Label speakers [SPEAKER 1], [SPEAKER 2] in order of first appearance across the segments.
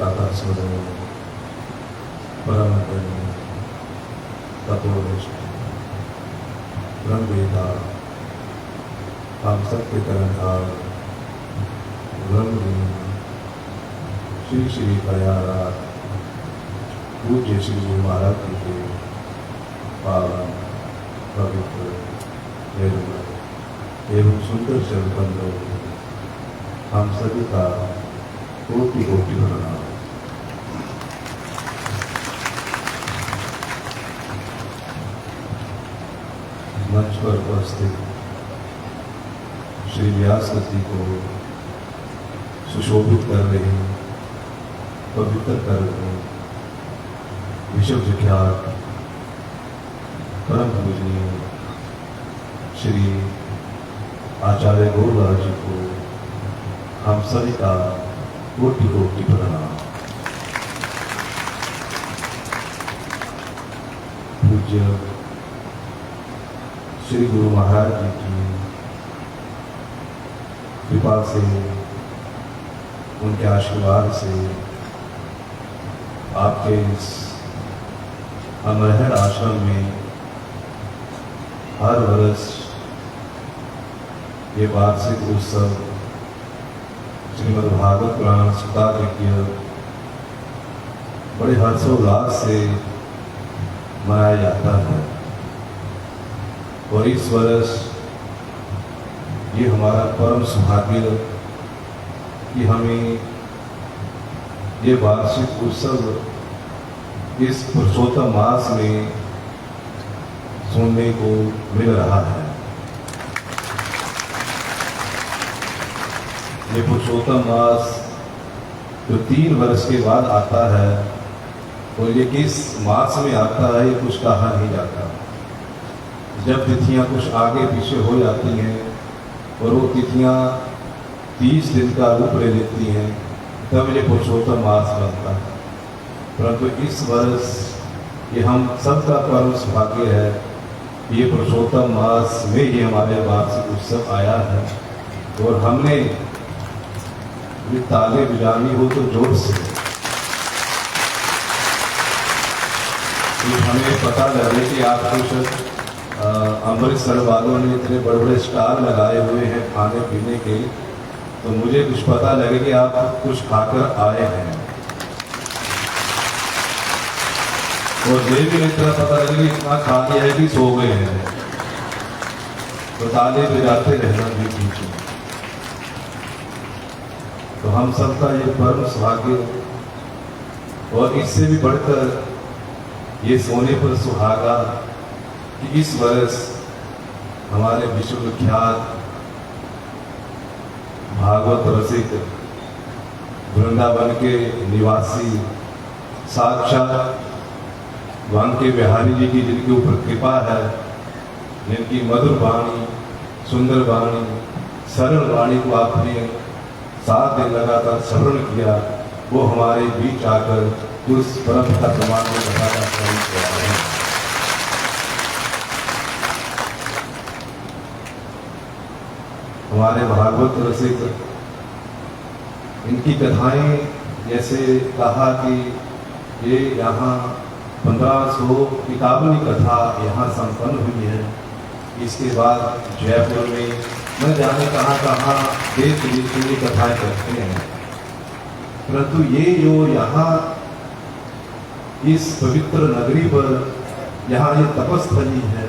[SPEAKER 1] तथा स्मरो परम तपोनिष्ठ ब्रह्मवेदा हम सत्य करणहार ब्रह्म श्री श्री प्रयागराज पूज्य श्री गुरु महाराज जी के पावन पवित्र निर्मल एवं सुंदर शब्दों हम सभी का कोटि कोटि प्रणाम। मंच पर उपस्थित श्री व्यास जी को सुशोभित कर रहे, पवित्र कर रहे विश्व विख्यात परम पूजनीय श्री आचार्य गौरव जी को हम सभी का कोटि कोटि प्रणाम। पूज्य श्री गुरु महाराज जी की कृपा से, उनके आशीर्वाद से आपके इस अमरहर आश्रम में हर वर्ष ये वार्षिक उत्सव श्रीमद्भागवत पुराण सुतार्किक बड़े हर्षोल्लास से मनाया जाता है। और इस वर्ष ये हमारा परम सौभाग्य कि हमें ये वार्षिक उत्सव इस पुरुषोत्तम मास में सुनने को मिल रहा है। ये पुरुषोत्तम मास जो 3 वर्ष के बाद आता है, और ये किस मास में आता है ये कुछ कहा नहीं जाता। जब तिथियां कुछ आगे पीछे हो जाती हैं और वो तिथियां 30 दिन का रूप ले लेती हैं, तब ये पुरुषोत्तम मास बनता है। परंतु इस वर्ष ये हम सबका परम सौभाग्य है कि ये पुरुषोत्तम मास में ही हमारे वार्षिक उत्सव आया है। और हमने ये ताले बजानी हो तो जोर से, हमें पता लगे कि आप कुछ अमृतसर वालों ने इतने बड़े बड़े स्टार लगाए हुए हैं खाने पीने के, तो मुझे कुछ पता लगे कि आप कुछ खाकर आए हैं। और ये भी इतना पता लगे कि इतना खा लिया है कि सो गए हैं, तो ताले बजाते रहना भी पीछे। तो हम सबका ये परम सौभाग्य, और इससे भी बढ़कर ये सोने पर सुहागा कि इस वर्ष हमारे विश्व विख्यात भागवत रसिक वृंदावन के निवासी साक्षात वहां के बिहारी जी की जिनके ऊपर कृपा है, जिनकी मधुर वाणी, सुंदर वाणी, सरल वाणी को आपने 7 दिन लगातार श्रवण किया, वो हमारे बीच आकर उस परम का प्रमाण को बताना शुरू किया है। हमारे भागवत रसिक इनकी कथाएं, जैसे कहा कि ये यहाँ 1551 कथा यहाँ संपन्न हुई है। इसके बाद जयपुर में न जाने कहाँ कहाँ देश विदेश की कथाएं करते हैं। परंतु ये जो यहाँ इस पवित्र नगरी पर, यहाँ ये तपस्थली है,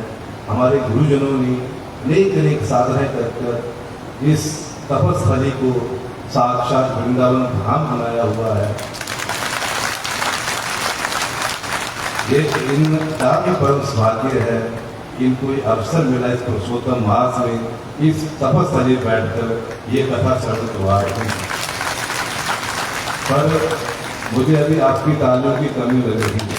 [SPEAKER 1] हमारे गुरुजनों ने अनेक साधनाएं कर इस तपस्थली को साक्षात वृंदावन धाम बनाया हुआ है। ये इनका भी परम सौभाग्य है, इनको अवसर मिला इस पुरुषोत्तम मास में इस तपस्थली बैठकर ये कथा श्रवण करवा रहे हैं। पर मुझे अभी आपकी तालियों की कमी लग रही है।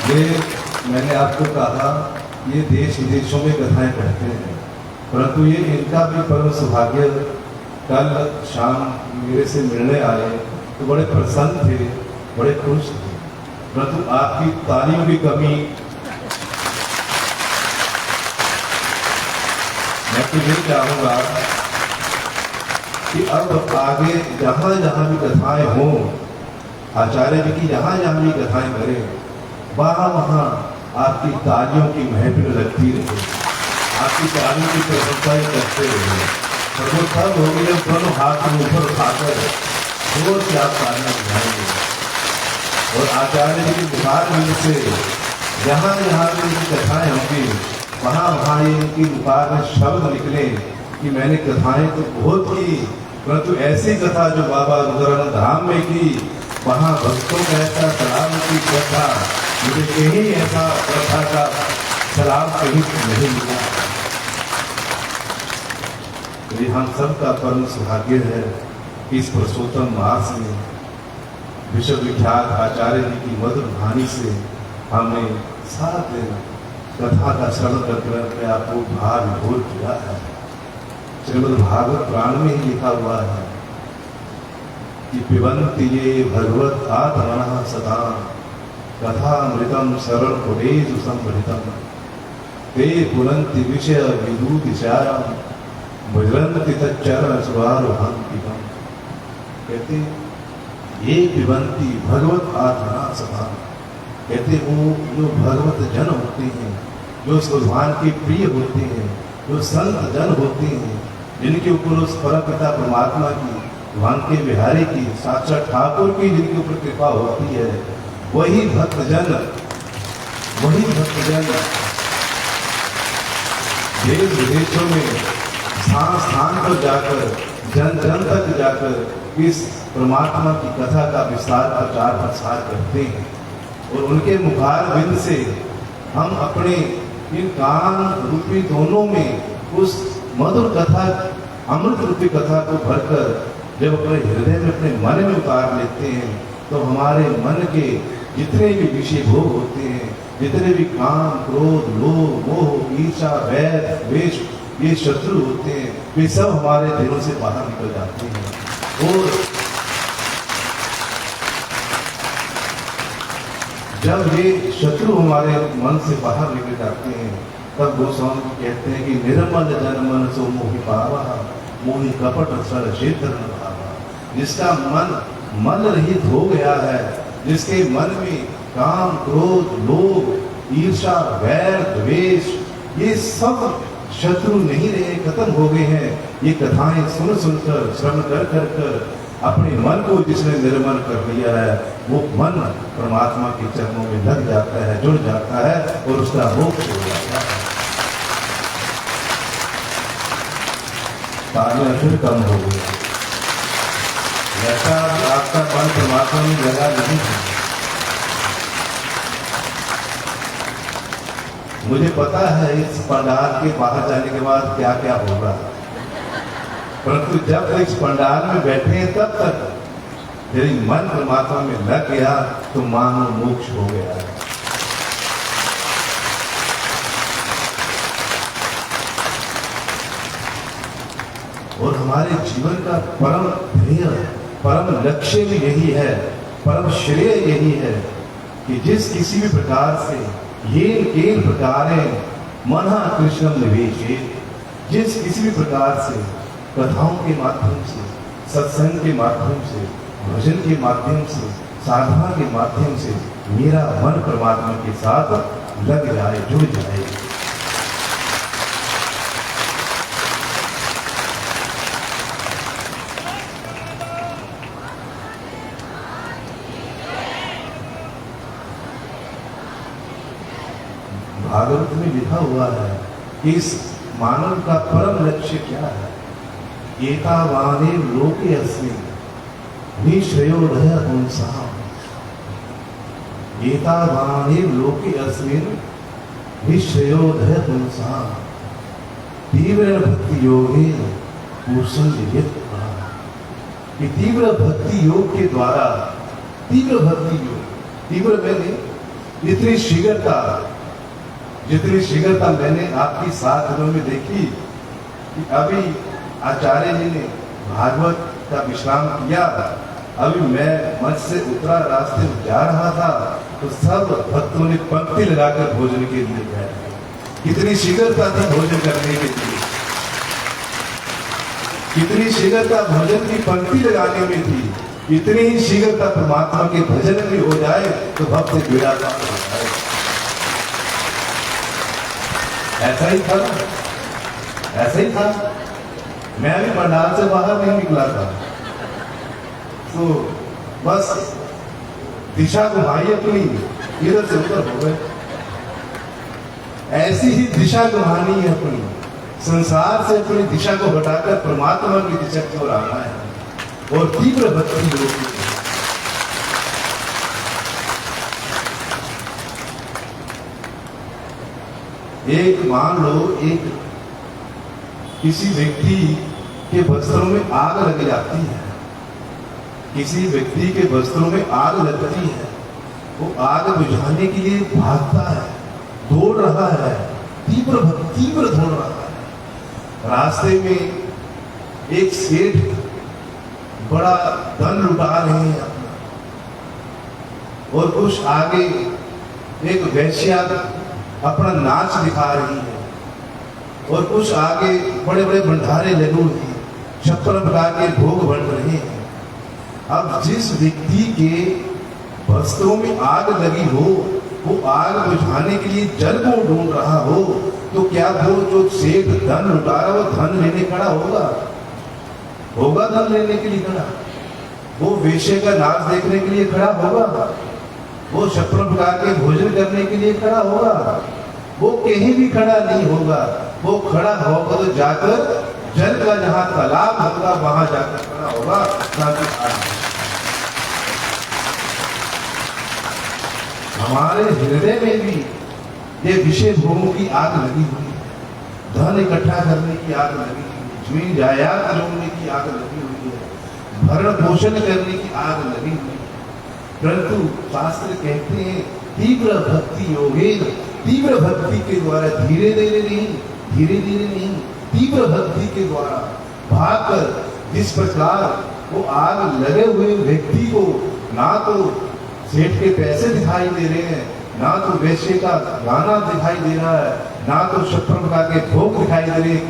[SPEAKER 1] ये मैंने आपको कहा, ये देश विदेशों में कथाएं कहते हैं, परंतु ये इनका भी परम सौभाग्य। कल शाम मेरे से मिलने आए तो बड़े प्रसन्न थे, बड़े खुश थे, परंतु आपकी तालियों की कमी। मैं तो ये चाहूँगा कि अब आगे जहाँ जहाँ भी कथाएं हों, आचार्य जी की जहाँ जहाँ भी कथाएं करें, वहाँ वहाँ आपकी तालियों की महफिल लगती रहे, आपकी तालियों की प्रशंसाएं करते रहे। और वो तब होगी जब दोनों हाथ में ऊपर उठाकर जोर से आप तालियां बजाएंगे। और आचार्य जी की मुखार में से जहाँ जहाँ भी इनकी कथाएं होंगी, वहाँ वहाँ ये इनकी मुखार में शब्द निकले कि मैंने कथाएं तो बहुत की, परंतु ऐसी कथा जो बाबा रुद्रानंद धाम में की, वहाँ भक्तों का ऐसा सलाम की कथा मुझे कहीं ऐसा कथा का सलाम कहीं नहीं मिला। ये हम सबका परम सौभाग्य है कि इस पुरुषोत्तम मास में विश्व विख्यात आचार्य जी की मधुर वाणी से हमने 7 दिन कथा का श्रवण करके आपको भाव विभोर किया है। श्रीमद् भागवत पुराण में ही लिखा हुआ है कि पिबन्ति ये भगवत आत्मनः सदा कथामृतं शरणपुरेषु संवृतं ते पुनन्ति विषय विदूतिचारं भजन्ति तच्चरण सुभारोहन्तिकम्। कहते ये पिबन्ति भगवत आत्मनः सदा, कहते वो जो भगवत जन होते हैं, जो भगवान के प्रिय होते हैं, जो संत जन होते हैं, जिनके ऊपर उस परम पिता परमात्मा की, भगवान के बिहारी की, साक्षात ठाकुर की जिनके ऊपर कृपा होती है, वही भक्तजन देश विदेशों में स्थान स्थान पर जाकर, जन जन तक जाकर इस परमात्मा की कथा का विस्तार प्रचार प्रसार करते हैं। और उनके मुखार बिंद से हम अपने इन कान रूपी दोनों में उस मधुर कथा, अमृत रूपी कथा को भरकर जब अपने हृदय में, अपने मन में उतार लेते हैं, तो हमारे मन के जितने भी विषय भोग होते हैं, जितने भी काम, क्रोध, लोभ, मोह, ईर्ष्या, वैर, द्वेष, ये शत्रु होते हैं, वे सब हमारे दिलों से बाहर निकल जाते हैं। और जब ये शत्रु हमारे मन से बाहर निकल जाते हैं, तब गोस्वामी कहते हैं कि निर्मल जन मन सो मोहि पावा, मोहि कपट सर क्षेत्र न भावा। जिसका मन मल रहित हो गया है, जिसके मन में काम, क्रोध, लोभ, ईर्ष्या, वैर, द्वेष, ये सब शत्रु नहीं रहे, खत्म हो गए हैं। ये कथाएं सुन सुनकर, श्रवण कर कर कर अपने मन को जिसने निर्मल कर लिया है, वो मन परमात्मा के चरणों में लग जाता है, जुड़ जाता है और उसका मोक्ष हो जाता है। तालियां फिर कम हो गई। ऐसा आपका मन परमात्मा में लगा नहीं है। मुझे पता है इस पंडाल के बाहर जाने के बाद क्या क्या होगा, परंतु जब इस पंडाल में बैठे हैं तब तक यदि मन परमात्मा में लग गया तो मानो मोक्ष हो गया है। और हमारे जीवन का परम ध्येय, परम लक्ष्य भी यही है, परम श्रेय यही है कि जिस किसी भी प्रकार से येन केन प्रकारे मनः कृष्णं निवेशेत, जिस किसी भी प्रकार से कथाओं के माध्यम से, सत्संग के माध्यम से, भजन के माध्यम से, साधना के माध्यम से मेरा मन परमात्मा के साथ लग जाए, जुड़ जाए। भागवत में लिखा हुआ है कि इस मानव का परम लक्ष्य क्या है। एतावाने लोके अस्मिन् निश्रेयोदय पुंसाम्, एतावाने लोके अस्मिन् निश्रेयोदय पुंसाम् तीव्र भक्ति योगेन पुरुषं विद्यते। कि तीव्र भक्ति योग के द्वारा, तीव्र भक्ति योग, तीव्र मैंने जितनी शीघ्रता मैंने आपकी 7 दिनों में देखी कि अभी आचार्य जी ने भागवत का विश्राम किया, अभी मैं मंच से उतरा, रास्ते में जा रहा था तो सब भक्तों ने पंक्ति लगाकर भोजन के लिए गए। कितनी शीघ्रता थी भोजन करने के लिए। कितनी शीघ्रता भजन की पंक्ति लगाने में थी, इतनी ही शीघ्रता परमात्मा के भजन में हो जाए तो भक्त बेड़ा पार हो जाए। ऐसा ही था ना, ऐसा ही था। मैं भी पंडाल से बाहर नहीं निकला था, तो बस दिशा घुमाई अपनी, इधर से उधर हो गए। ऐसी ही दिशा घुमानी है अपनी, संसार से अपनी दिशा को हटाकर परमात्मा की दिशा की ओर आना है और तीव्र भक्ति योग की। एक मान लो, एक किसी व्यक्ति के वस्त्रों में आग लग जाती है, किसी व्यक्ति के वस्त्रों में आग लगती है, वो आग बुझाने के लिए भागता है, दौड़ रहा है, तीव्र दौड़ रहा है। रास्ते में एक सेठ बड़ा धन लुटा रहे हैं अपना, और कुछ आगे एक वैश्या अपना नाच दिखा रही है, और कुछ आगे बड़े बड़े भंडारे लगे हुए हैं, 56 प्रकार के भोग बन रहे हैं। अब जिस व्यक्ति के वस्त्रों में आग लगी हो, वो आग बुझाने के लिए जल को ढूंढ रहा हो, तो क्या वो जो सेठ धन लुटा रहा वो धन लेने खड़ा होगा? होगा धन लेने के लिए खड़ा? वो वेश्या का नाच देखने के लिए खड़ा होगा? वो 56 प्रकार के भोजन करने के लिए खड़ा होगा? वो कहीं भी खड़ा नहीं होगा। वो खड़ा होगा तो जाकर जल का जहां तालाब होगा वहां जाकर खड़ा होगा, ताकि हमारे हृदय में भी ये विषय भोगों की आग लगी हुई है, धन इकट्ठा करने की आग लगी हुई है, जमीन जायदाद जोड़ने की आग लगी हुई है, भरण पोषण करने की आग लगी हुई है। परंतु शास्त्र कहते हैं तीव्र भक्ति योगेन, तीव्र भक्ति के द्वारा, धीरे धीरे नहीं, तीव्र भक्ति के द्वारा भागकर, जिस प्रकार वो आग लगे हुए व्यक्ति को ना तो सेठ के पैसे दिखाई दे रहे हैं, ना तो वैश्य का गाना दिखाई दे रहा है, ना तो 56 प्रकार के भोग दिखाई दे रहे हैं,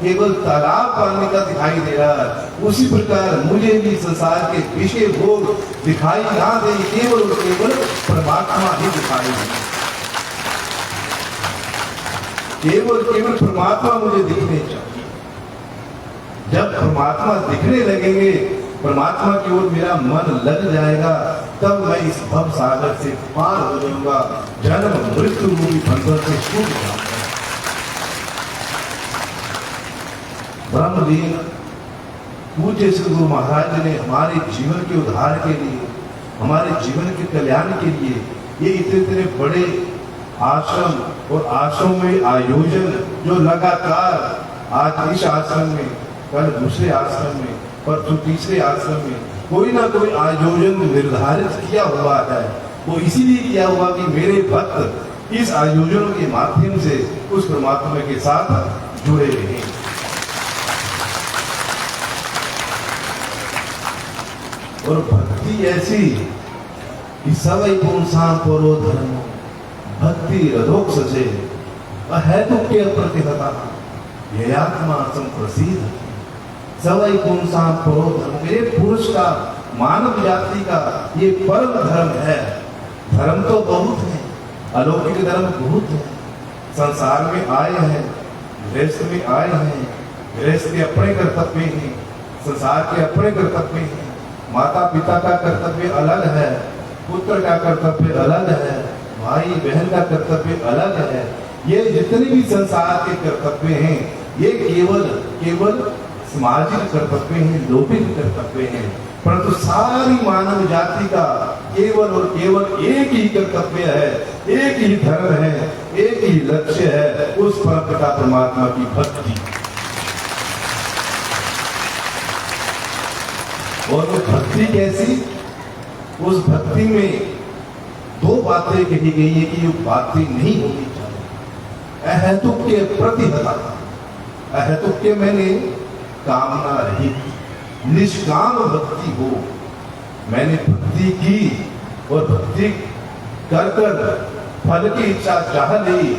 [SPEAKER 1] केवल तालाब पानी का दिखाई दे रहा है। उसी प्रकार मुझे भी संसार के विषय भोग दिखाई ना दे, केवल परमात्मा ही दिखाई दे, केवल परमात्मा मुझे दिखने चाहिए। जब परमात्मा दिखने लगेंगे, परमात्मा की ओर मेरा मन लग जाएगा, तब मैं इस भव सागर से पार हो जाऊंगा, जन्म मृत्यु रूपी बंधन से छूट जाऊंगा। ब्रह्मलीन पूज्य श्री गुरु महाराज ने हमारे जीवन के उद्धार के लिए, हमारे जीवन के कल्याण के लिए ये इतने बड़े आश्रम और आश्रम में आयोजन, जो लगातार आज इस आश्रम में, कल दूसरे आश्रम में, परसों तीसरे आश्रम में कोई ना कोई आयोजन निर्धारित किया हुआ है। वो इसीलिए किया हुआ कि मेरे भक्त इस आयोजनों के माध्यम से उस परमात्मा के साथ जुड़े रहे। और भक्ति ऐसी कि सवै पुंसा परो धर्मो, भक्ति रधोक्ष से अहेतुक के प्रतिहता, ये आत्मा संप्रसिद्ध सवै पुंसा परो धर्म, मेरे पुरुष का, मानव जाति का ये परम धर्म है। धर्म तो बहुत है, अलौकिक धर्म बहुत है। संसार में आए हैं, गृहस्थ में आए हैं, गृहस्थ के अपने कर्तव्य हैं, संसार के अपने कर्तव्य हैं, माता पिता का कर्तव्य अलग है, पुत्र का कर्तव्य अलग है, भाई बहन का कर्तव्य अलग है। ये जितने भी संसार के कर्तव्य हैं, ये केवल सामाजिक कर्तव्य हैं, लौकिक कर्तव्य हैं। परंतु सारी मानव जाति का केवल और केवल एक ही कर्तव्य है, एक ही धर्म है, एक ही लक्ष्य है, उस परमपिता परमात्मा की भक्ति। और वो भक्ति कैसी? उस भक्ति में दो बातें कही गई है कि ये बातें नहीं होनी चाहिए। अहेतुक के प्रति हता, अहेतुक के मैंने कामना रहित, निष्काम भक्ति हो। मैंने भक्ति की और भक्ति कर फल की इच्छा चाह ली,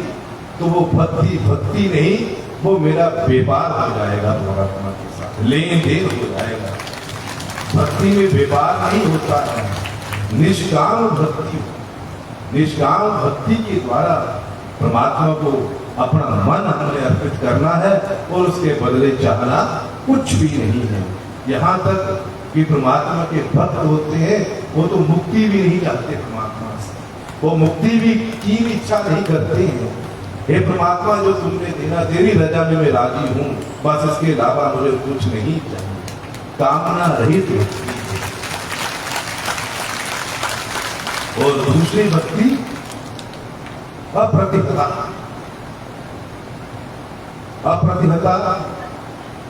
[SPEAKER 1] तो वो भक्ति नहीं, वो मेरा व्यापार हो जाएगा परमात्मा के साथ। लेन देन हो जाएगा। भक्ति में व्यापार नहीं होता है, निष्काम भक्ति। निष्काम भक्ति के द्वारा परमात्मा को अपना मन हमने अर्पित करना है और उसके बदले चाहना कुछ भी नहीं है। यहाँ तक कि परमात्मा के भक्त होते हैं वो तो मुक्ति भी नहीं चाहते परमात्मा से, वो मुक्ति भी की इच्छा नहीं करते हैं। हे परमात्मा, जो तुमने देना, तेरी रजा में मैं राजी हूँ, बस इसके अलावा मुझे कुछ नहीं चाहिए। कामना रहित भक्ति। और दूसरी भक्ति अप्रतिहता। अप्रतिहता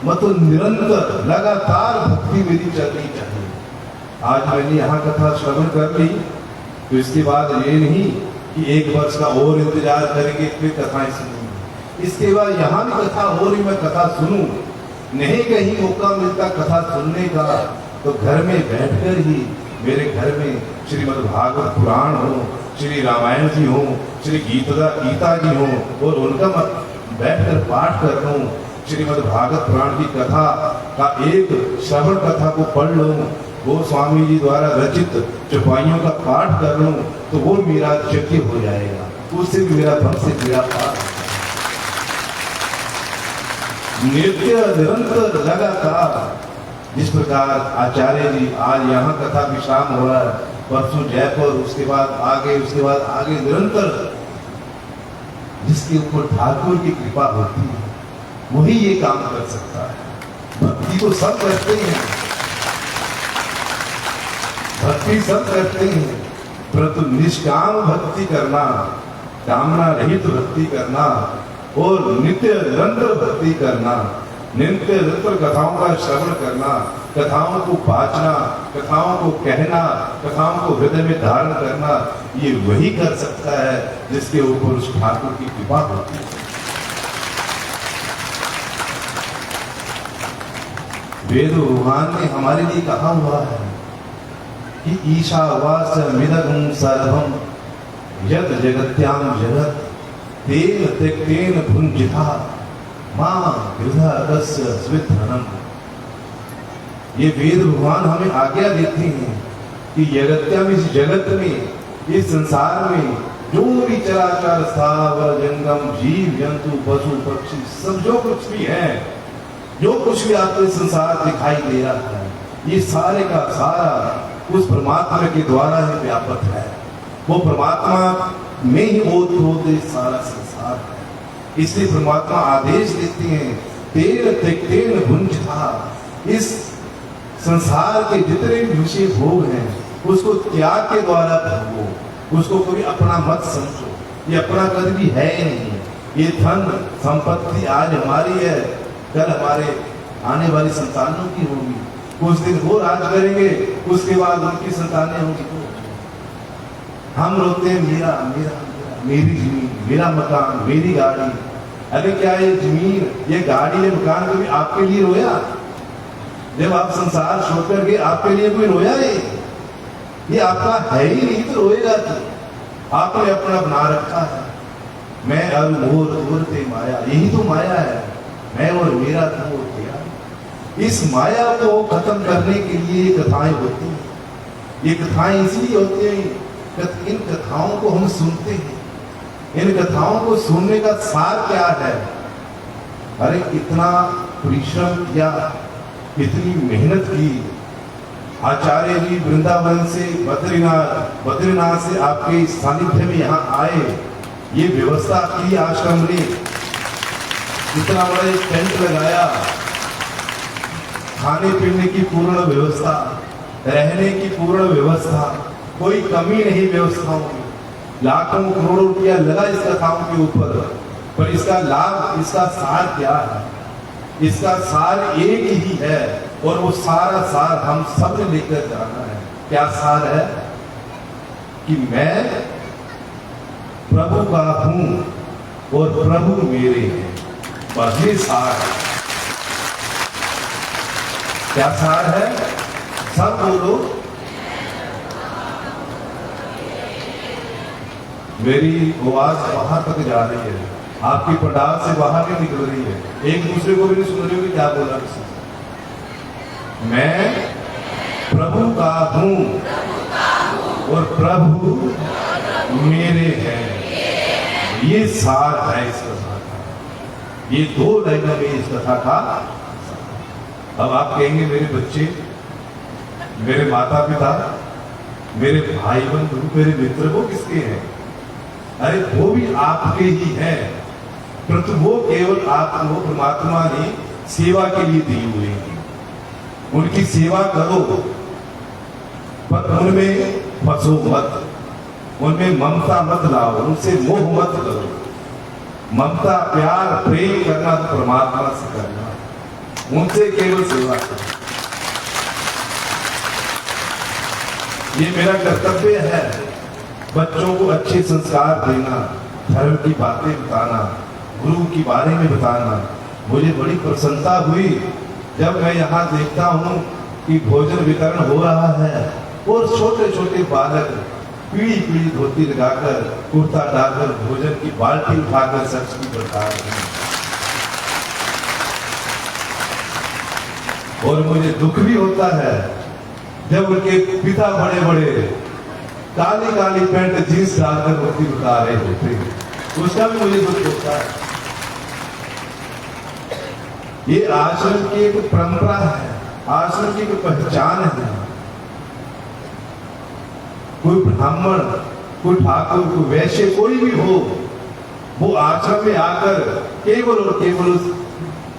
[SPEAKER 1] मतलब निरंतर लगातार भक्ति मेरी चलनी चाहिए। आज मैंने यहाँ कथा श्रवण कर ली तो इसके बाद ये नहीं कि एक वर्ष का और इंतजार करेंगे फिर कथाएं सुनूंगी। इसके बाद यहाँ भी कथा हो रही, मैं कथा सुनूं। नहीं कहीं मौका मिलता कथा सुनने का तो घर में बैठकर ही, मेरे घर में श्रीमद् भागवत पुराण हो, श्री रामायण जी हो, श्री गीता जी हो और उनका बैठकर पाठ कर लूं। श्रीमद् भागवत पुराण की कथा का एक श्रवण कथा को पढ़ लूं, गोस्वामी जी द्वारा रचित चौपाइयों का पाठ कर लूं, तो वो मेरा यज्ञ हो जाएगा, उससे भी मेरा भक्त से मेरा पाठ। नित्य निरंतर लगातार, जिस प्रकार आचार्य जी आज यहाँ कथा विश्राम हो रहा है, परसों जयपुर, उसके बाद आगे निरंतर जिसके ऊपर ठाकुर की कृपा होती है वही ये काम कर सकता है। भक्ति तो सब करते हैं, भक्ति सब करते हैं, परंतु निष्काम भक्ति करना, कामना रहित भक्ति करना और नित्य निरंतर भक्ति करना, नित्य निरंतर कथाओं का श्रवण करना, कथाओं को बाँचना, कथाओं को कहना, कथाओं को हृदय में धारण करना, ये वही कर सकता है जिसके ऊपर उस ठाकुर की कृपा होती है। वेद भगवान ने हमारे लिए कहा हुआ है कि ईशावास्यमिदं सर्वं यत् जगत्यां जगत् तेन त्यक्तेन भुञ्जिता मां गृहस्य स्विधनम्। ये वेद भगवान हमें आज्ञा देते हैं कि जगत्याम, इस जगत में, इस संसार में जो भी चराचर स्थावर जंगम जीव जंतु पशु पक्षी सब जो कुछ भी है, जो कुछ भी आपको संसार दिखाई दे रहा है, ये सारे का सारा उस परमात्मा के द्वारा ही व्यापक है। वो परमात्मा में ही ओत सारा संसार है। इसलिए परमात्मा आदेश देते हैं, तेन त्यक्तेन भुञ्जिता, इस संसार के जितने भी विषय भोग हैं उसको त्याग के द्वारा भोगो, उसको कोई अपना मत समझो, ये अपना कभी भी है ही नहीं। ये धन संपत्ति आज हमारी है, कल हमारे आने वाली संतानों की होगी, कुछ दिन वो राज करेंगे, उसके बाद उनकी संतानें होंगी। हम रोते हैं मेरा मेरा मेरी जमीन, मेरा मकान, मेरी गाड़ी। अरे क्या ये जमीन, ये गाड़ी, ये मकान कभी आपके लिए रोया? जब आप संसार छोड़कर गए आपके लिए कोई रोया नहीं? ये आपका है ही नहीं तो रोएगा क्यों? आपने अपना बना रखा है, मैं और मोर तोरते माया, यही तो माया है, मैं और मेरा तो तेरा। इस माया को खत्म करने के लिए कथाएं होती हैं। ये कथाएं इसलिए होती हैं, इन कथाओं को हम सुनते हैं, इन कथाओं को सुनने का सार क्या है? अरे इतना परिश्रम किया, इतनी मेहनत की, आचार्य जी वृंदावन से बद्रीनाथ से आपके सानिध्य में यहाँ आए, ये व्यवस्था की आश्रम ने, इतना बड़ा एक टेंट लगाया, खाने पीने की पूर्ण व्यवस्था, रहने की पूर्ण व्यवस्था, कोई कमी नहीं व्यवस्थाओं में। लाखों करोड़ों रुपया लगा इस कथाओं के ऊपर, पर इसका लाभ, इसका सार क्या है? इसका सार एक ही है और वो सारा सार हम सब ने लेकर जाना है। क्या सार है? कि मैं प्रभु का हूं और प्रभु मेरे हैं, बस ये सार है। क्या सार है? सब बोलो। मेरी आवाज बाहर तक जा रही है, आपकी पंडाल से बाहर नहीं निकल रही है, एक दूसरे को भी नहीं सुन रही हो कि क्या बोला किसी। मैं प्रभु का हूं और प्रभु मेरे हैं। ये सार है इस कथा का। ये 2 लाइनों में इस कथा का। अब आप कहेंगे मेरे बच्चे, मेरे माता पिता, मेरे भाई बंधु, मेरे मित्र वो किसके हैं? अरे वो भी आपके ही हैं, परंतु वो केवल आपको परमात्मा ने सेवा के लिए दी हुई है। उनकी सेवा करो, पर उनमें फंसो मत, उनमें ममता मत लाओ, उनसे मोह मत करो। ममता, प्यार, प्रेम करना तो परमात्मा से करना, उनसे केवल सेवा करो। ये मेरा कर्तव्य है, बच्चों को अच्छे संस्कार देना, धर्म की बातें बताना, गुरु के बारे में बताना। मुझे बड़ी प्रसन्नता हुई जब मैं यहाँ देखता हूँ कि भोजन वितरण हो रहा है और छोटे छोटे बालक पीढ़ी पीढ़ी धोती लगाकर, कुर्ता डालकर, भोजन की बाल्टी उठाकर शख्स की बता रहे हैं। और मुझे दुख भी होता है जब उनके पिता बड़े बड़े काली काली पैंट जींस डालकर मूर्ति उठा रहे होते हैं, उसका भी मुझे दुख होता है। ये आश्रम की एक परंपरा है, आश्रम की एक पहचान है। कोई ब्राह्मण, कोई ठाकुर, कोई वैश्य, कोई भी हो, वो आश्रम में आकर केवल और केवल उस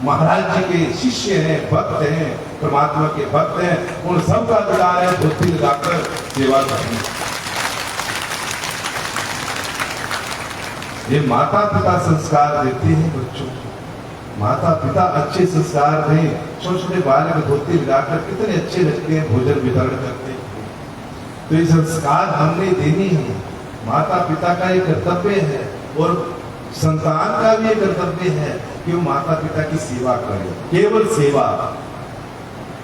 [SPEAKER 1] महाराज जी के शिष्य हैं, भक्त हैं, परमात्मा के भक्त हैं, उन सबका अधिकार है धोती लगाकर सेवा करनी। ये माता पिता संस्कार देते हैं बच्चों को। माता पिता अच्छे संस्कार दें, छोटे छोटे बालक धोती लगाकर कितने अच्छे लगते हैं, भोजन वितरण करते हैं। तो ये संस्कार हमने देनी है। माता पिता का ये कर्तव्य है और संतान का भी ये कर्तव्य है कि वो माता पिता की सेवा करे। केवल सेवा,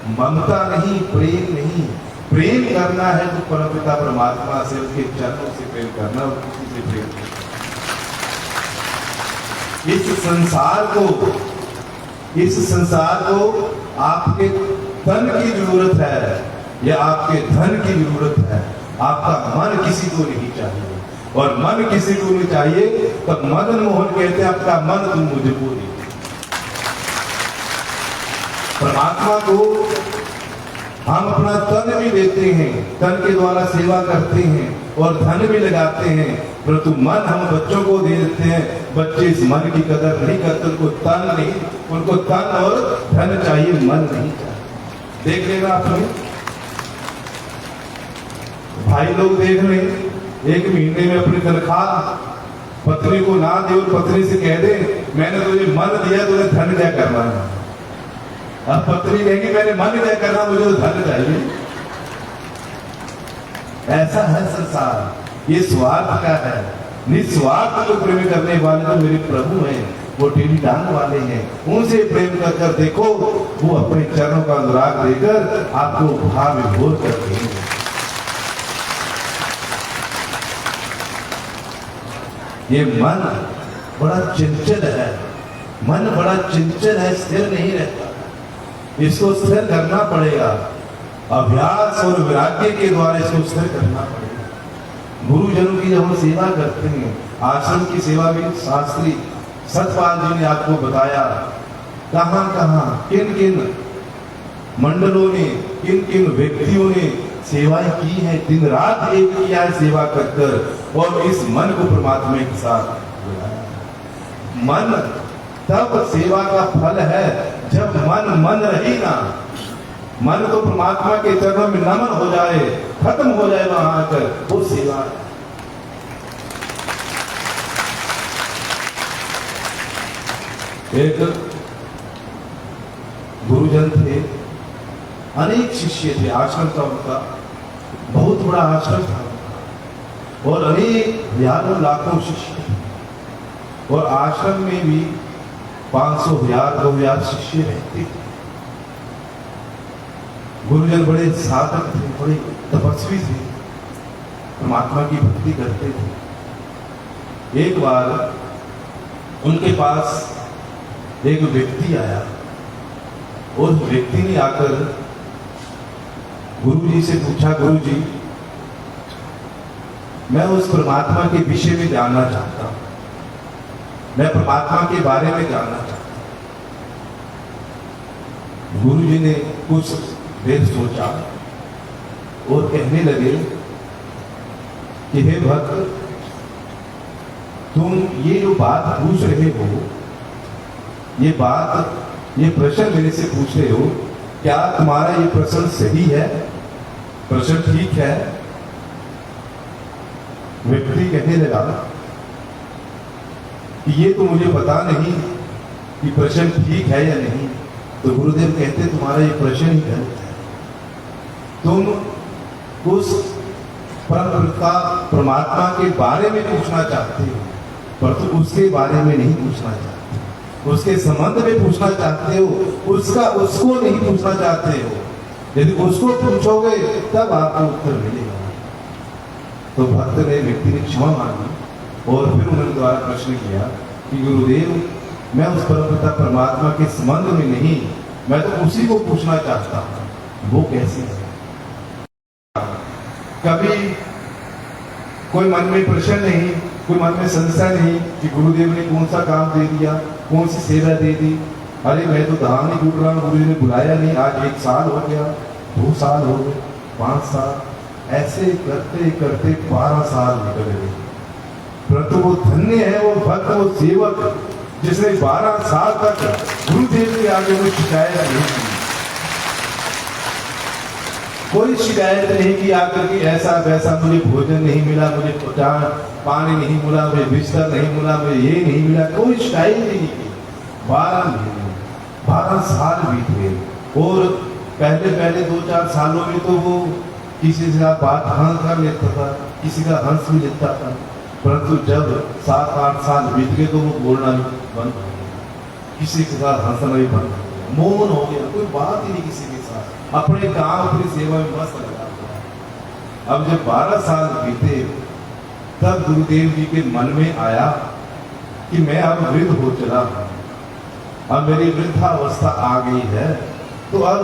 [SPEAKER 1] ममता नहीं, प्रेम नहीं। प्रेम करना है तो परमपिता परमात्मा से, उसके चरणों से प्रेम करना और किसी से प्रेम करना। इस संसार को आपके तन की जरूरत है या आपके धन की जरूरत है। आपका मन किसी को नहीं चाहिए, और मन किसी को नहीं चाहिए तब मदन मोहन कहते हैं आपका मन तुम मुझको दे। परमात्मा को हम अपना तन भी देते हैं, तन के द्वारा सेवा करते हैं और धन भी लगाते हैं, परंतु मन हम बच्चों को दे देते हैं। बच्चे इस मन की कदर नहीं करते, उनको तन नहीं, उनको तन और धन चाहिए, मन नहीं चाहिए। देख लेना आपने, भाई लोग देख लें, 1 महीने में अपनी तनख्वाह पत्नी को ना दे और पत्नी से कह दे मैंने तुझे मन दिया, तुझे धन क्या करना है। अब पत्नी कहेगी मैंने मन क्या करना, मुझे तो धन चाहिए। ऐसा है संसार, ये स्वार्थ का है। निस्वार्थ को प्रेम करने वाले जो मेरे प्रभु हैं, वो टेढ़ी टांग वाले हैं, उनसे प्रेम कर देखो, वो अपने चरणों का अनुराग देकर आपको भाव विभोर कर देंगे। ये मन बड़ा चंचल है, मन बड़ा चंचल है, स्थिर नहीं रहता। इसको स्थिर करना पड़ेगा, अभ्यास और वैराग्य के द्वारा इसको स्थिर करना पड़ेगा। गुरुजनों की जब हम सेवा करते हैं, आश्रम की सेवा भी शास्त्री सतपाल जी ने आपको बताया, कहां कहां किन किन मंडलों ने, किन किन व्यक्तियों ने सेवाएं की है, दिन रात एक किया है सेवा कर कर, और इस मन को परमात्मा के साथ बुलाया। मन तब सेवा का फल है जब मन रही ना, मन तो परमात्मा के चरणों में नमन हो जाए, खत्म हो जाए वहां आकर, वो सेवा है। एक गुरुजन थे, अनेक शिष्य थे, आश्रम था उनका, बहुत बड़ा आश्रम था और अनेक हजारों लाखों शिष्य थे, और आश्रम में भी 500, 1000, 2000 शिष्य रहते थे। गुरुजन बड़े साधक थे, बड़े तपस्वी थे, परमात्मा की भक्ति करते थे। एक बार उनके पास एक व्यक्ति आया और व्यक्ति ने आकर गुरु जी से पूछा, गुरु जी मैं उस परमात्मा के विषय में जानना चाहता हूं, मैं परमात्मा के बारे में जानना चाहता हूं। गुरु जी ने कुछ देर सोचा और कहने लगे कि हे भक्त, तुम ये जो बात पूछ रहे हो, ये प्रश्न मेरे से पूछ रहे हो, क्या तुम्हारा ये प्रश्न सही है, प्रश्न ठीक है? व्यक्ति कहने लगा कि ये तो मुझे पता नहीं कि प्रश्न ठीक है या नहीं। तो गुरुदेव कहते तुम्हारा ये प्रश्न ही गलत है। तुम उस परमपिता परमात्मा के बारे में पूछना चाहते हो, पर तुम उसके बारे में नहीं पूछना चाहते, उसके संबंध में पूछना चाहते हो, उसको नहीं पूछना चाहते हो। यदि उसको पूछोगे तब आपको उत्तर मिलेगा। तो भक्त ने, व्यक्ति ने क्षमा मांगी और फिर उन्होंने दोबारा प्रश्न किया कि गुरुदेव मैं उस परमपिता परमात्मा के संबंध में नहीं, मैं तो उसी को पूछना चाहता हूं, वो कैसे है? कभी कोई मन में प्रश्न नहीं, कोई मन में संशय नहीं कि गुरुदेव ने कौन सा काम दे दिया, कौन सी सेवा दे दी। अरे मैं तो धाम नहीं टूट रहा हूँ, गुरु जी ने बुलाया नहीं, आज 1 साल हो गया, 2 साल हो गए, 5 साल, ऐसे करते करते 12 साल निकल गए। परंतु वो धन्य है वो भक्त, वो सेवक जिसने 12 साल तक गुरुदेव के आगे में शिकायत नहीं की, कोई शिकायत नहीं की आकर के ऐसा वैसा मुझे भोजन नहीं मिला, मुझे पानी नहीं मिला, मुझे बिस्तर नहीं मिला, मुझे ये नहीं मिला, कोई शिकायत नहीं की। 12 साल बीत गए और पहले 2-4 सालों में तो वो किसी से बात हंस कर लेता था, किसी का हंस भी लेता था, परंतु जब 7-8 साल बीत गए तो वो बोलना भी बंद हो गया, किसी के साथ हंसना भी बंद हो गया, मौन हो गया, कोई बात ही नहीं किसी के साथ, अपने काम अपनी सेवा में मस्त लगा हुआ। अब जब 12 साल बीते तब गुरुदेव जी के मन में आया कि मैं अब वृद्ध हो चला हूं, अब मेरी वृद्धावस्था आ गई है, तो अब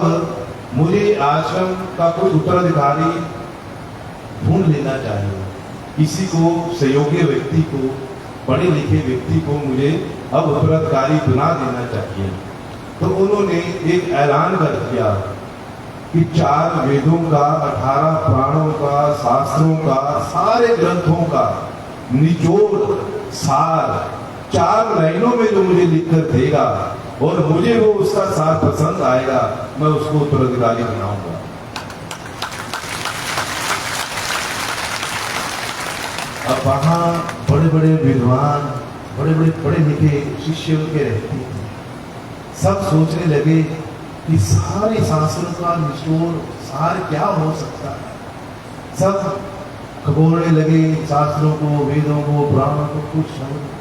[SPEAKER 1] मुझे आश्रम का कोई उत्तराधिकारी ढूंढ लेना चाहिए, किसी को सहयोगी व्यक्ति को, पढ़े लिखे व्यक्ति को मुझे अब उत्तराधिकारी बना देना चाहिए। तो उन्होंने एक ऐलान कर दिया कि 4 वेदों का, 18 पुराणों का, शास्त्रों का, सारे ग्रंथों का निचोड़ सार 4 लाइनों में जो मुझे लिखकर देगा और मुझे वो उसका सार पसंद आएगा, मैं उसको उत्तराधिकारी बनाऊंगा। अब वहां बड़े बड़े विद्वान, बड़े बड़े पढ़े लिखे शिष्य उनके रहते थे। सब सोचने लगे कि सारे शास्त्रों का निचोड़ सार क्या हो सकता है। सब खगोलने लगे शास्त्रों को, वेदों को, पुराणों को, कुछ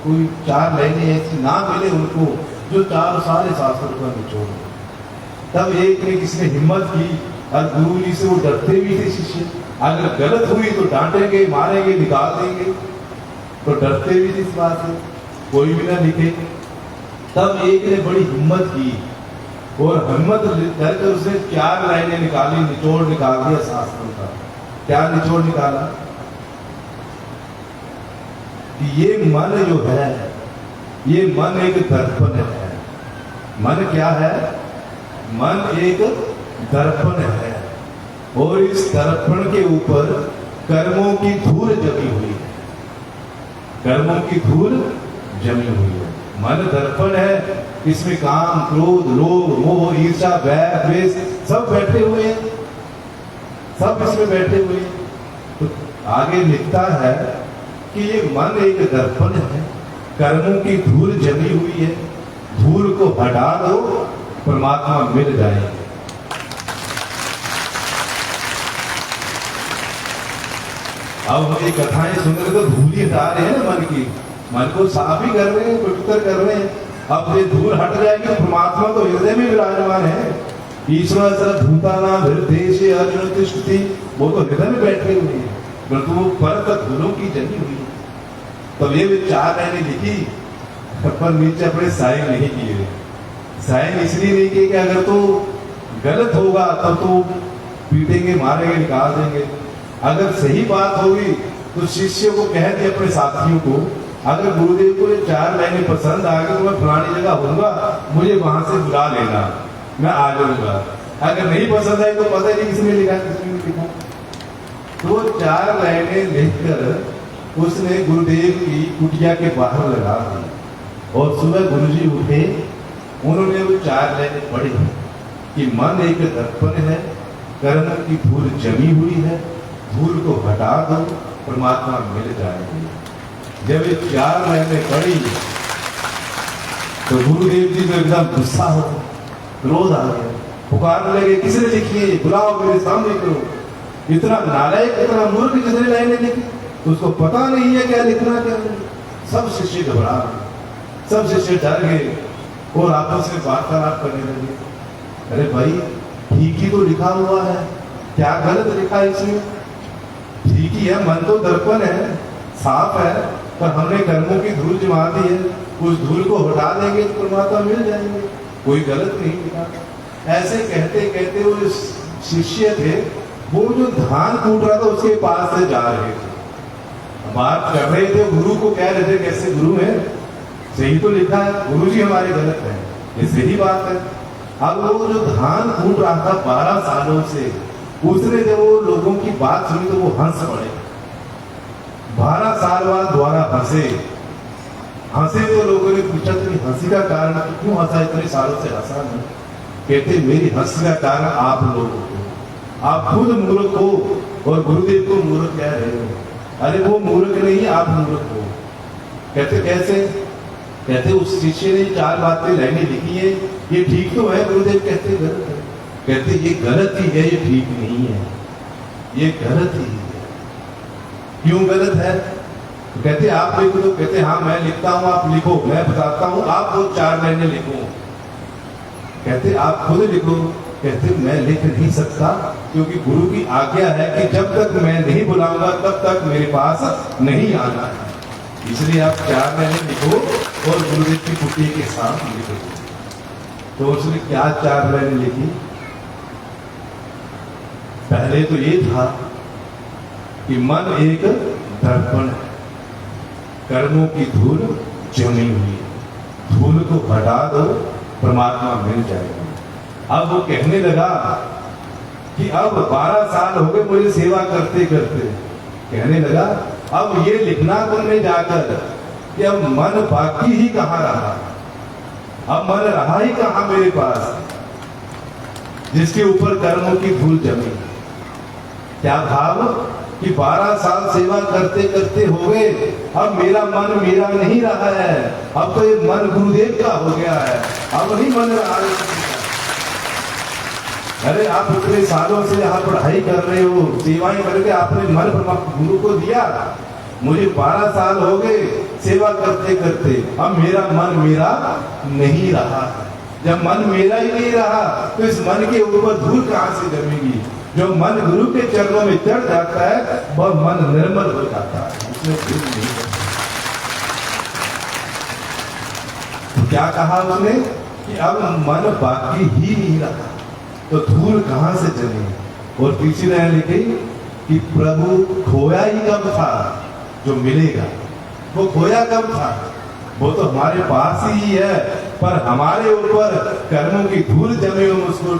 [SPEAKER 1] कोई 4 लाइनें ऐसी ना मिले उनको जो सारे शास्त्रों का निचोड़। तब एक ने किसी ने हिम्मत की, और गुरु जी से वो डरते भी थे शिष्य, अगर गलत हुई तो डांटेंगे, मारेंगे, निकाल देंगे, तो डरते भी थे इस बात से, कोई भी ना लिखे। तब एक ने बड़ी हिम्मत की और हिम्मत करके उसने 4 लाइनें निकाली, निचोड़ निकाल दिया शास्त्रों का। क्या निचोड़ निकाला कि ये मन जो है, ये मन एक दर्पण है। मन क्या है? मन एक दर्पण है और इस दर्पण के ऊपर कर्मों की धूल जमी हुई है, कर्मों की धूल जमी हुई है। मन दर्पण है, इसमें काम, क्रोध, लोभ, मोह, ईर्ष्या, वैर, द्वेष सब बैठे हुए हैं, सब इसमें बैठे हुए हैं। तो आगे लिखता है कि ये मन एक दर्पण है, कर्मों की धूल जमी हुई है, धूल को हटा दो, परमात्मा मिल जाएंगे। अब हम ये कथाएं सुन रहे तो धूल ही हटा रहे हैं ना मन की, मन को साफ ही कर रहे हैं, पवित्र कर रहे हैं। अब ये धूल हट जाएगी, परमात्मा तो हृदय में विराजमान है। ईश्वर सर्वभूतानां हृदयेषु अर्जुन तिष्ठति, वो तो हृदय में बैठे हुए हैं, परंतु वो परत धूलों की जमी हुई है। तब ये 4 लाइनें लिखी, पर नीचे अपने साइन नहीं किए। साइन इसलिए नहीं किए कि अगर तो गलत होगा तब तो पीटेंगे, मारेंगे, निकाल देंगे। अगर सही बात होगी तो शिष्य को कह दिया अपने साथियों को, अगर गुरुदेव को ये 4 लाइनें पसंद आ गई तो मैं फलानी जगह होऊंगा, मुझे वहां से बुला लेना, मैं आ जाऊंगा। अगर नहीं पसंद आई तो पता नहीं किसने लिखा, किसने नहीं लिखा। तो 4 लाइनें लिखकर उसने गुरुदेव की कुटिया के बाहर लगा दी और सुबह गुरुजी उठे, उन्होंने वो 4 लाइनें पढ़ी कि मन एक दर्पण है, कर्म की धूल जमी हुई है, धूल को हटा दो, परमात्मा मिल जाएंगे। जब ये 4 लाइनें पढ़ी तो गुरुदेव जी को एकदम गुस्सा हो, क्रोध आ गया, पुकारने लगे, किसने लिखी है, बुलाओ मेरे सामने करो। इतना नालायक, इतना मूर्ख किसने लाइनें लिखी, उसको पता नहीं है क्या लिखना क्या नहीं। सब शिष्य घबरा गए, सब शिष्य डर गए और आपस में वार्तालाप करने लगे। अरे भाई, ठीक ही तो लिखा हुआ है, क्या गलत लिखा है इसमें? ठीक ही है, मन तो दर्पण है, साफ है, पर हमने कर्मों की धूल जमा दी है, उस धूल को हटा देंगे तो परमात्मा मिल जाएंगे, कोई गलत नहीं लिखा। ऐसे कहते कहते वो शिष्य थे, वो जो धान कूट रहा था उसके पास से जा रहे थे, बात कर रहे थे, गुरु को कह रहे थे कैसे गुरु है, सही तो लिखा है, गुरु जी हमारे गलत है, ये सही बात है। अब वो जो धान कूट रहा था 12 सालों से, उसने जब वो लोगों की बात सुनी तो वो हंस पड़े। 12 साल बाद दोबारा हंसे तो लोगों ने पूछा तो हंसी का कारण क्यों हंसा, इतने सालों से हंसा नहीं? कहते मेरी हंसी का कारण आप लोग हो, आप खुद मूर्ख हो और गुरुदेव को मूर्ख कह रहे हो। अरे वो मूर्ख नहीं, आप मूर्ख हो। कहते कैसे? कहते उस शिष्य ने 4 बातें लाइनें लिखी है, ये ठीक तो है, गुरुदेव कहते गलत है। कहते ये गलत ही है, ये ठीक नहीं है, ये गलत ही है। क्यों गलत है? तो कहते आप लिख दो। कहते हाँ मैं लिखता हूं, आप लिखो, मैं बताता हूं, आप वो 4 लाइनें लिखो। कहते आप खुद लिखो। कहते मैं लिख नहीं सकता, क्योंकि गुरु की आज्ञा है कि जब तक मैं नहीं बुलाऊंगा तब तक मेरे पास नहीं आना है, इसलिए आप 4 लाइनें लिखो और गुरुदेव की कुटिया के साथ लिखो। तो उसने क्या 4 लाइनें लिखी? पहले तो ये था कि मन एक दर्पण है, कर्मों की धूल जमी हुई है, धूल को हटा दो, परमात्मा मिल जाएगा। अब वो कहने लगा कि अब 12 साल हो गए मुझे सेवा करते करते, कहने लगा अब ये लिखना तुमने जाकर कि अब मन बाकी ही कहाँ रहा, अब मन रहा ही कहाँ मेरे पास जिसके ऊपर कर्मों की धूल जमी। क्या भाव कि 12 साल सेवा करते करते हो गए, अब मेरा मन मेरा नहीं रहा है, अब तो ये मन गुरुदेव का हो गया है, अब नहीं मन रहा है। अरे आप इतने सालों से यहाँ पढ़ाई कर रहे हो, सेवाएं करके आपने मन गुरु को दिया, मुझे 12 साल हो गए सेवा करते करते, अब मेरा मन मेरा नहीं रहा है। जब मन मेरा ही नहीं रहा तो इस मन के ऊपर धूल कहां से जमेगी? जो मन गुरु के चरणों में चढ़ जाता है वह मन निर्मल हो जाता है, उसमें धूल नहीं रहती। तो क्या कहा उसने कि अब मन बाकी ही नहीं रहा, तो धूल कहां से जमी? और तीसरी लाइन लिखी कि प्रभु खोया ही कब था जो मिलेगा। वो खोया कब था? वो तो हमारे पास ही है, पर हमारे ऊपर कर्मों की धूल जमे, हम उसको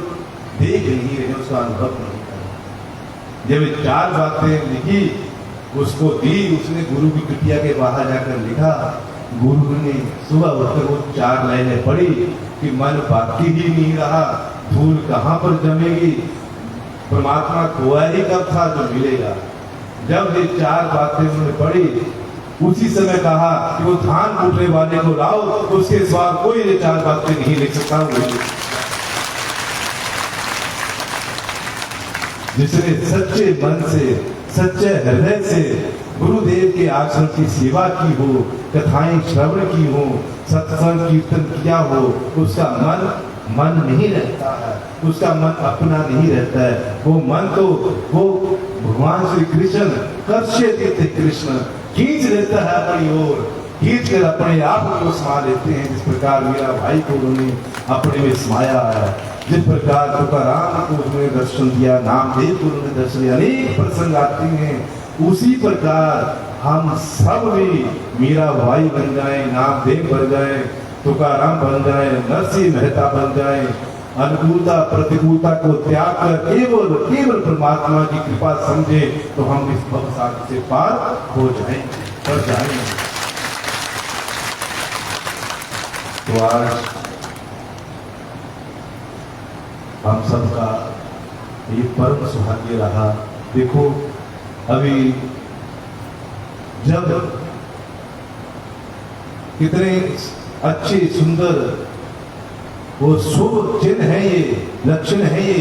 [SPEAKER 1] देख नहीं रहे, उसका अनुभव नहीं कर रहे। जब 4 बातें लिखी उसको दी, उसने गुरु की कुटिया के बाहर जाकर लिखा। गुरु ने सुबह उठकर वो 4 लाइनें पढ़ी कि मन बाकी ही नहीं रहा, धूल कहाँ पर जमेगी, परमात्मा खोया ही कब था जो मिलेगा। जब ये 4 बातें उन्होंने पढ़ी, उसी समय कहा कि वो धान कूटने वाले को लाओ, उसके सिवा कोई ये 4 बातें नहीं लिख सकता। जिसने सच्चे मन से, सच्चे हृदय से गुरुदेव के आश्रम की सेवा की हो, कथाएं श्रवण की हो, सत्संग कीर्तन किया हो, उसका मन नहीं रहता है, उसका मन अपना नहीं रहता है। वो मन तो वो भगवान श्री कृष्ण कर्ष्यति कृष्ण खींच लेता है अपनी ओर, खींच कर अपने आप को समा लेते हैं, जिस प्रकार मेरा भाई को उन्होंने अपने में समाया है। जिस प्रकार तुकाराम को उन्होंने दर्शन दिया, नामदेव को उन्होंने दर्शन दिया, अनेक प्रसंग आते हैं। उसी प्रकार हम सब भी मीराबाई बन जाए, नामदेव बन जाए, तुकाराम बन जाए, नरसिंह मेहता बन जाए, अनुकूलता प्रतिकूलता को त्याग कर केवल केवल परमात्मा की कृपा समझे तो हम इस भवसागर से पार हो जाएंगे, कर जाएंगे। तो आज हम सबका ये परम सौभाग्य रहा। देखो अभी जब कितने अच्छे सुंदर वो शुभ चिन्ह है, ये लक्षण है, ये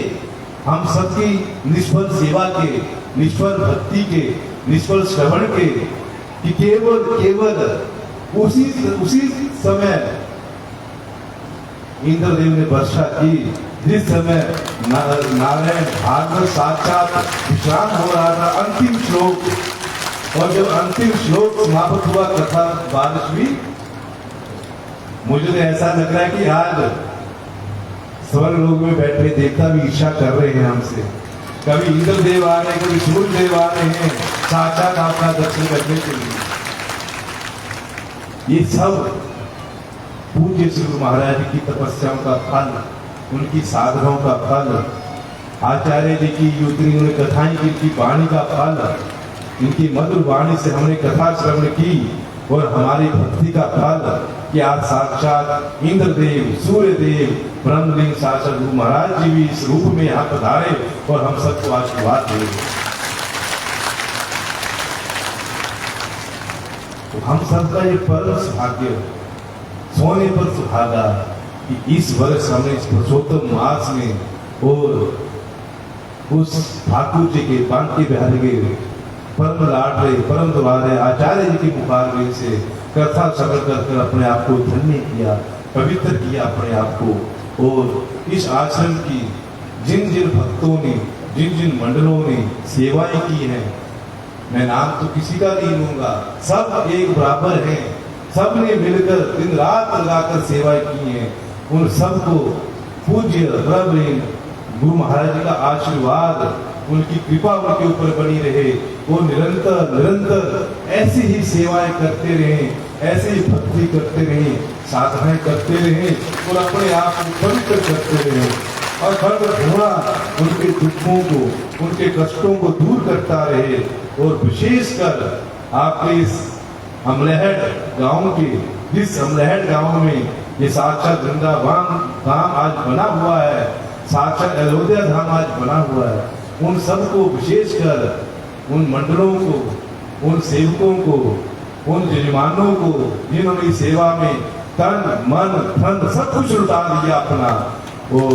[SPEAKER 1] हम सबकी निष्फल सेवा के, निष्फल भक्ति के, निष्फल श्रवण के, कि केवल केवल उसी समय इंद्रदेव ने वर्षा की जिस समय नारायण भागवत साक्षात विश्राम हो रहा था, अंतिम श्लोक, और जब अंतिम श्लोक समाप्त हुआ कथा बारिश हुई। मुझे तो ऐसा लग रहा है कि आज स्वर्ग लोग में बैठे देवता भी ईर्ष्या कर रहे हैं हमसे। कभी इंद्रदेव आ रहे हैं, कभी सूर्य देव आ रहे हैं साक्षात आपका दर्शन करने के लिए। ये सब पूज्य श्री गुरु महाराज की तपस्याओं का फल, उनकी साधनाओं का फल, आचार्य जी की उन्होंने कथाएं की, इनकी वाणी का फल, इनकी मधुर वाणी से हमने कथा श्रवण की, और हमारी भक्ति का फल कि आज साक्षात इंद्रदेव, सूर्यदेव, ब्रह्मलिंग साक्षात गुरु महाराज जी भी इस रूप में यहाँ पधारे और हम सबको आशीर्वाद दे। तो हम सबका ये परम सौभाग्य, सोने पर सुहागा कि इस वर्ष हमने इस पुरुषोत्तम मास में और उस ठाकुर जी के बांके बिहारी के परम लाडले, परम दुलारे आचार्य जी की मुखारबिंद से कथा श्रवण कर अपने आप को धन्य किया, पवित्र किया अपने आप को। और इस आश्रम की जिन जिन भक्तों ने, जिन जिन मंडलों ने सेवाएं की हैं, मैं नाम तो किसी का नहीं लूंगा, सब एक बराबर हैं, सब ने मिलकर दिन रात लगाकर सेवाएं की हैं। उन सबको पूज्य ब्रह्मलीन गुरु महाराज जी का आशीर्वाद, उनकी कृपा उनके ऊपर बनी रहे। वो निरंतर निरंतर ऐसी ही सेवाएं करते रहे, ऐसे ही भक्ति करते रहे, साधनाएं करते रहे और अपने आप को पवित्र करते रहे, और हर घोड़ा उनके दुखों को, उनके कष्टों को दूर करता रहे। और विशेषकर आपके इस अमलहट गांव के, जिस अमलहट गांव में ये साक्षात वृंदावन धाम आज बना हुआ है, साक्षात अयोध्या धाम आज बना हुआ है, उन सबको विशेषकर उन मंडलों को, उन सेवकों को, उन यजमानों को जिन्होंने सेवा में तन मन धन सब कुछ लुटा दिया अपना, और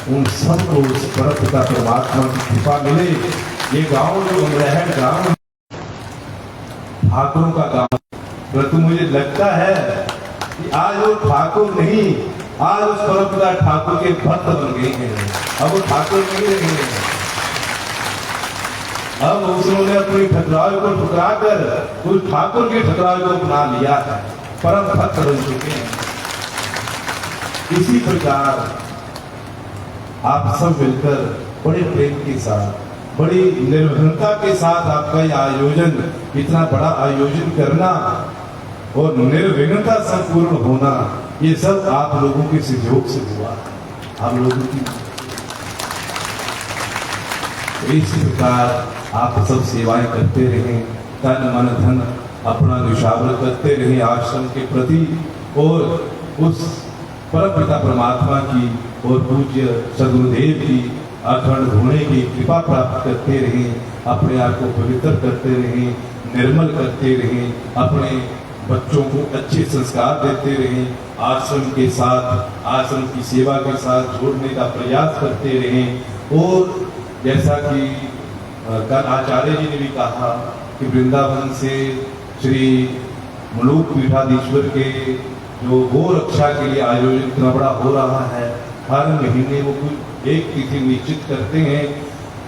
[SPEAKER 1] उन सबको उस परमपिता परमात्मा की कृपा मिले। ये गांव जो अमलहट गांव ठाकुरों का गांव, परंतु मुझे लगता है कि आज वो ठाकुर नहीं, आज उस परमपिता ठाकुर के भक्त बन गए हैं। अब वो ठाकुर नहीं रहे हैं, अब उसने अपनी ठकुराई को ठुकरा कर उस ठाकुर के ठकुराई को अपना लिया है, परम भक्त बन चुके हैं। इसी प्रकार आप सब मिलकर बड़े प्रेम के साथ, बड़ी निर्भरता के साथ आपका ये आयोजन, इतना बड़ा आयोजन करना और निर्विघ्नता संपूर्ण होना, ये सब आप लोगों के सहयोग से हुआ। आप लोगों की इस प्रकार आप सब सेवाएं करते रहे, तन मन धन अपना निशावर करते रहे आश्रम के प्रति, और उस परमपिता परमात्मा की और पूज्य सद्गुरुदेव की अखंड होने की कृपा प्राप्त करते रहे, अपने आप को पवित्र करते रहे, निर्मल करते रहे, अपने बच्चों को अच्छे संस्कार देते रहे, आश्रम के साथ, आश्रम की सेवा के साथ जोड़ने का प्रयास करते रहे। और जैसा कि कल आचार्य जी ने भी कहा कि वृंदावन से श्री मलूक पीठाधीश्वर के जो गो रक्षा के लिए आयोजन इतना बड़ा हो रहा है, हर महीने वो कुछ एक तिथि निश्चित करते हैं,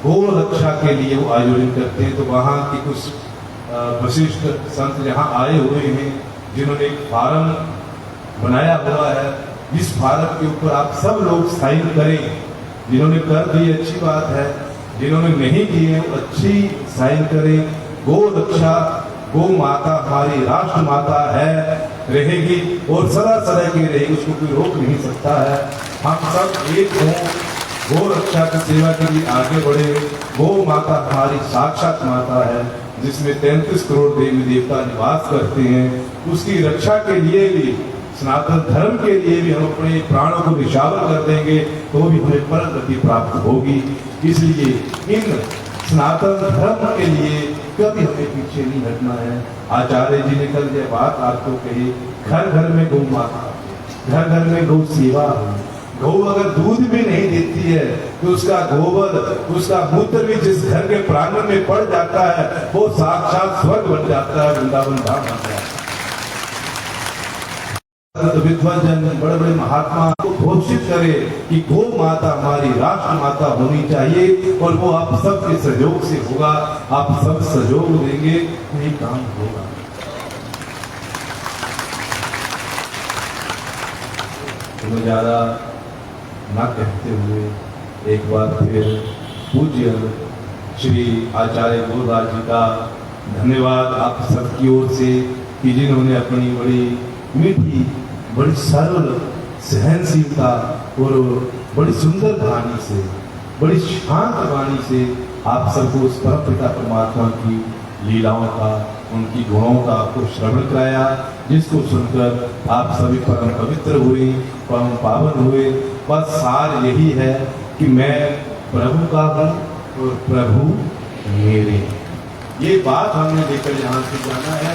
[SPEAKER 1] गो रक्षा के लिए वो आयोजन करते हैं। तो वहाँ की कुछ वशिष्ठ संत यहाँ आए हुए हैं, जिन्होंने एक फार्म बनाया हुआ है जिस भारत के ऊपर आप सब लोग साइन करें, जिन्होंने कर दी अच्छी बात है, जिन्होंने नहीं किए वो अच्छी साइन करें। गो रक्षा, गो माता हमारी राष्ट्र माता है, रहेगी और सदा सदा की रहेगी, उसको कोई रोक नहीं सकता है। हम सब एक हों, गो रक्षा की सेवा के लिए आगे बढ़े। गो माता हमारी साक्षात माता है, जिसमें 33 करोड़ देवी देवता निवास करते हैं। उसकी रक्षा के लिए भी, सनातन धर्म के लिए भी हम अपने प्राणों को निछावर कर देंगे तो भी हमें परम गति प्राप्त होगी। इसलिए इन सनातन धर्म के लिए कभी हमें पीछे नहीं हटना है। आचार्य जी ने कल यह बात आपको कही, घर घर में गौ माता, घर घर में गौ सेवा हो। गौ अगर दूध भी नहीं देती है तो उसका गोबर, उसका मूत्र भी जिस घर के प्रांगण में पड़ जाता है वो साक्षात स्वर्ग बन जाता है, वृंदावन धाम बन जाता है। विद्वान बड़े बड़े महात्मा को घोषित करे कि गौ माता हमारी राष्ट्र माता होनी चाहिए और वो आप सबके सहयोग से होगा। आप सब सहयोग देंगे तो ये काम होगा। तो ज्यादा ना कहते हुए एक बार फिर पूज्य श्री आचार्य गुरुदास जी का धन्यवाद आप सबकी ओर से कि जिन्होंने अपनी बड़ी मीठी, बड़ी सरल सहनशीलता और बड़ी सुंदर वाणी से, बड़ी शांत वाणी से आप सबको उस परम पिता परमात्मा की लीलाओं का, उनकी गुणों का आपको श्रवण कराया, जिसको सुनकर आप सभी परम पवित्र हुए, परम पावन हुए। बस सार यही है कि मैं प्रभु का हूँ और प्रभु मेरे। ये बात हमने लेकर यहाँ से जाना है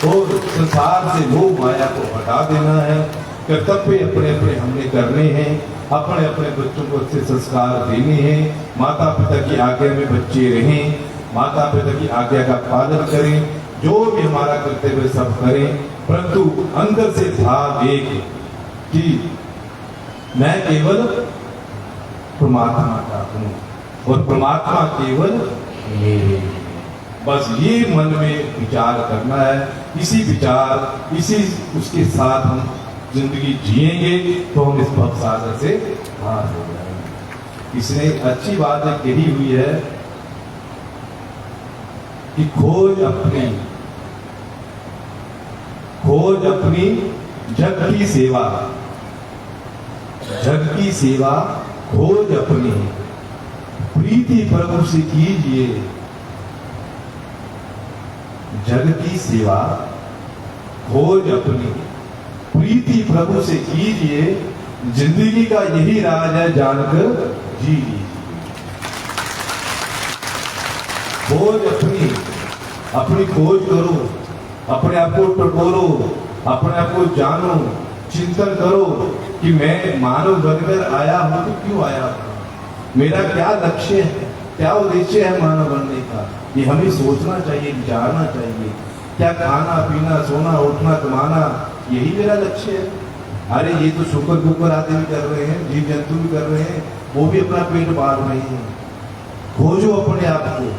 [SPEAKER 1] और संसार से लोभ माया को हटा देना है। कर्तव्य अपने अपने हमने करने हैं, अपने अपने बच्चों को अच्छे संस्कार देने हैं। माता पिता की आज्ञा में बच्चे रहें, माता पिता की आज्ञा का पालन करें, जो भी हमारा कर्तव्य सब करें, परंतु अंदर से भाव एक कि मैं केवल परमात्मा का हूँ और परमात्मा केवल मेरे। बस ये मन में विचार करना है। इसी विचार, इसी उसके साथ हम जिंदगी जिएंगे तो हम इस भव सागर से पार हो जाएंगे। इसने अच्छी बात है कही हुई है कि खोज अपनी जग की सेवा, जग की सेवा खोज अपनी, प्रीति प्रभु से कीजिए। जग की सेवा खोज अपनी, प्रीति प्रभु से कीजिए। जिंदगी का यही राज है, जानकर जी लीजिए। खोज अपनी खोज करो, अपने आप को टटोलो, अपने आप को जानो, चिंतन करो कि मैं मानव बनकर आया हूं तो क्यों आया हूं, मेरा क्या लक्ष्य है, क्या उद्देश्य है मानव बनने का। ये हमें सोचना चाहिए, विचारना चाहिए। क्या खाना पीना, सोना उठना, कमाना, यही मेरा लक्ष्य है? अरे ये तो शुक्र गुकर आदि भी कर रहे हैं, जीव जंतु भी कर रहे हैं, वो भी अपना पेट पाल रहे हैं। खोजो अपने आप को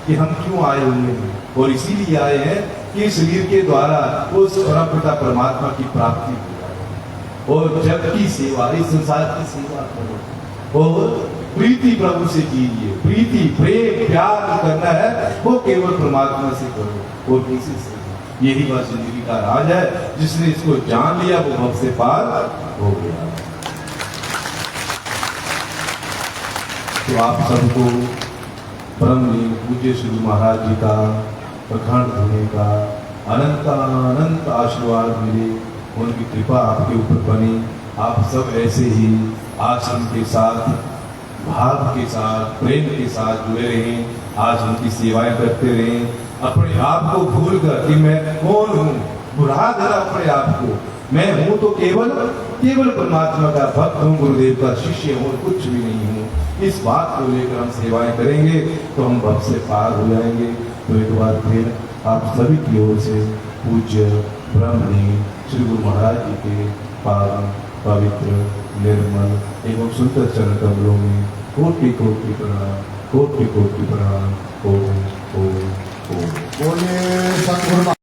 [SPEAKER 1] कि हम क्यों आए हुए हैं, और इसीलिए आए हैं कि शरीर के द्वारा उस परमपिता परमात्मा की प्राप्ति हो और जग की सेवा, इस संसार की सेवा करो और प्रीति प्रभु से कीजिए। प्रीति, प्रेम, प्यार करना है वो केवल परमात्मा से करो और किसी से। यही बस जिंदगी का राज है। जिसने इसको जान लिया वो भव से पार हो गया। तो आप सबको परम पूज्य श्री महाराज जी का प्रखंड होने का अनंत अनंत आशीर्वाद मिले, उनकी कृपा आपके ऊपर बने। आप सब ऐसे ही आश्रम के साथ, भाव के साथ, प्रेम के साथ जुड़े रहें, आज उनकी सेवाएं करते रहें। अपने आप को भूल कर कि मैं कौन हूँ, भुला देना अपने आप को। मैं हूँ तो केवल परमात्मा का भक्त हूँ, गुरुदेव का शिष्य हूँ, कुछ भी नहीं हूँ। इस बात को लेकर हम सेवाएं करेंगे तो हम भव से पार हो जाएंगे। तो एक बार फिर आप सभी की ओर से पूज्य ब्रह्मणी श्री गुरु महाराज जी के पावन, पवित्र, निर्मल एवं सुंदर चरण कमलों में कोटि कोटि प्रणाम, कोटि कोटि प्रणाम। ओम ओम ओम।
[SPEAKER 2] बोलिए सद्गुरु